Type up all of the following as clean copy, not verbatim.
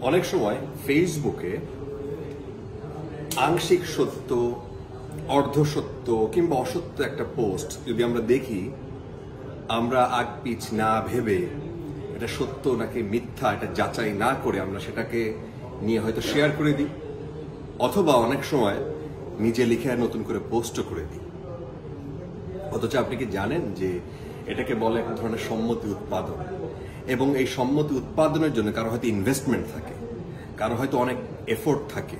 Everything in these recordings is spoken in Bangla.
অনেক সময় ফেসবুকে আংশিক সত্য, অর্ধ সত্য কিংবা অসত্য একটা পোস্ট যদি আমরা দেখি, আমরা আগ পিছ না ভেবে এটা সত্য নাকি মিথ্যা এটা যাচাই না করে আমরা সেটাকে নিয়ে হয়তো শেয়ার করে দিই, অথবা অনেক সময় নিজে লিখে নতুন করে পোস্টও করে দিই। অথচ আপনি কি জানেন যে এটাকে বলে এক ধরনের সম্মতি উৎপাদন, এবং এই সম্মতি উৎপাদনের জন্য কারো হয়তো ইনভেস্টমেন্ট থাকে, কারো হয়তো অনেক এফোর্ট থাকে,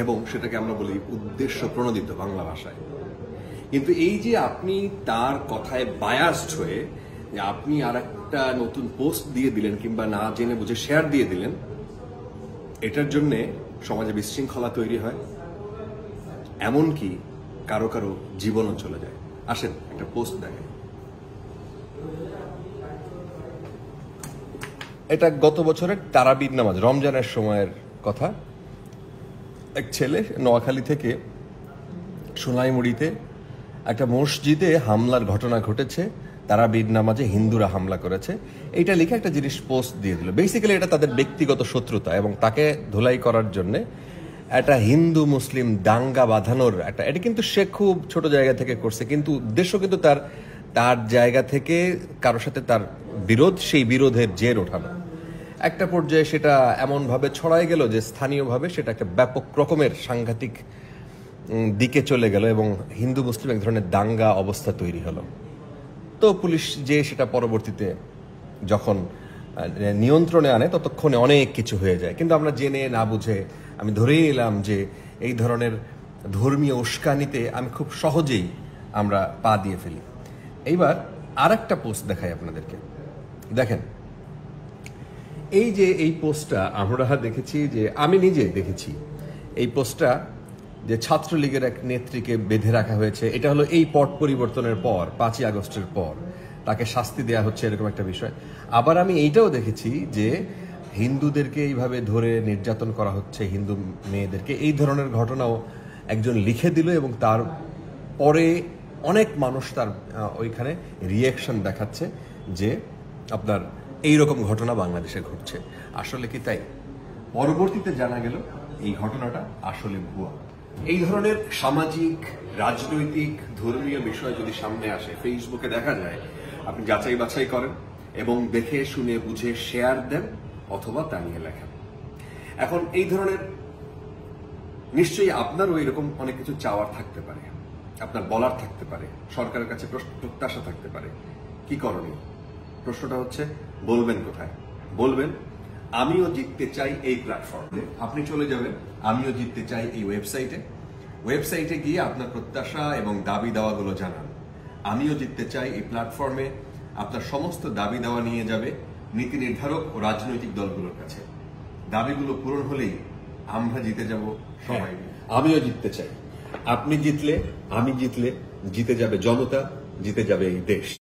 এবং সেটাকে আমরা বলি উদ্দেশ্য প্রণোদিত বাংলা ভাষায়। কিন্তু এই যে আপনি তার কথায় বায়াসড হয়ে যে আপনি আর একটা নতুন পোস্ট দিয়ে দিলেন কিংবা না জেনে বুঝে শেয়ার দিয়ে দিলেন, এটার জন্য সমাজে বিশৃঙ্খলা তৈরি হয়, এমনকি কারো কারো জীবনও চলে যায়। আসেন একটা পোস্ট দেখেন। এটা গত বছরের তারাবির নামাজ, রমজানের সময়ের কথা। এক ছেলে নোয়াখালী থেকে সোনাইমুড়িতে একটা মসজিদে হামলার ঘটনা ঘটেছে, তারাবির নামাজে হিন্দুরা হামলা করেছে, এইটা লিখে একটা জিনিস পোস্ট দিয়ে দিল। বেসিক্যালি এটা তাদের ব্যক্তিগত শত্রুতা, এবং তাকে ধুলাই করার জন্য একটা হিন্দু মুসলিম দাঙ্গা বাঁধানোর একটা, এটা কিন্তু সে খুব ছোট জায়গা থেকে করছে, কিন্তু উদ্দেশ্য কিন্তু তার জায়গা থেকে কারোর সাথে তার বিরোধ, সেই বিরোধের জের ওঠানো। একটা পর্যায়ে সেটা এমনভাবে ছড়াই গেল যে স্থানীয়ভাবে সেটা একটা ব্যাপক রকমের সাংঘাতিক দিকে চলে গেল, এবং হিন্দু মুসলিম এক ধরনের দাঙ্গা অবস্থা তৈরি হলো। তো পুলিশ যে সেটা পরবর্তীতে যখন নিয়ন্ত্রণে আনে, ততক্ষণে অনেক কিছু হয়ে যায়। কিন্তু আমরা জেনে না বুঝে আমি ধরেই নিলাম যে এই ধরনের ধর্মীয় উস্কানিতে আমি খুব সহজেই আমরা পা দিয়ে ফেলি। এইবার আর একটা পোস্ট দেখাই আপনাদেরকে, দেখেন। এই যে এই পোস্টটা আমরা দেখেছি, যে আমি নিজে দেখেছি এই পোস্টটা, যে ছাত্রলীগের এক নেত্রীকে বেঁধে রাখা হয়েছে। এটা হলো এই পট পরিবর্তনের পর, 5ই আগস্টের পর তাকে শাস্তি দেওয়া হচ্ছে, এরকম একটা বিষয়। আবার আমি এইটাও দেখেছি যে হিন্দুদেরকে এইভাবে ধরে নির্যাতন করা হচ্ছে, হিন্দু মেয়েদেরকে। এই ধরনের ঘটনাও একজন লিখে দিল, এবং তার পরে অনেক মানুষ তার ওইখানে রিয়াকশন দেখাচ্ছে যে আপনার এইরকম ঘটনা বাংলাদেশে ঘটছে। আসলে কি তাই? পরবর্তীতে জানা গেল এই ঘটনাটা আসলে ভুয়া। এই ধরনের সামাজিক, রাজনৈতিক, ধর্মীয় বিষয় যদি সামনে আসে, ফেসবুকে দেখা যায়, আপনি যাচাই বাছাই করেন এবং দেখে শুনে বুঝে শেয়ার দেন, অথবা তা নিয়ে লেখেন। এখন এই ধরনের নিশ্চয়ই আপনারও এরকম অনেক কিছু চাওয়ার থাকতে পারে, আপনার বলার থাকতে পারে, সরকারের কাছে প্রত্যাশা থাকতে পারে। কি করণীয়? প্রশ্নটা হচ্ছে, বলবেন কোথায়? বলবেন আমিও জিততে চাই এই প্ল্যাটফর্মে। আপনি চলে যাবেন আমিও জিততে চাই এই ওয়েবসাইটে গিয়ে আপনার প্রত্যাশা এবং দাবি দাওয়াগুলো জানান। আমিও জিততে চাই এই প্ল্যাটফর্মে আপনার সমস্ত দাবি দাওয়া নিয়ে যাবে নীতি নির্ধারক ও রাজনৈতিক দলগুলোর কাছে। দাবিগুলো পূরণ হলেই আমরা জিতে যাব সবাই। আমিও জিততে চাই। আপনি জিতলে, আমি জিতলে, জিতে যাবে জনতা, জিতে যাবে এই দেশ।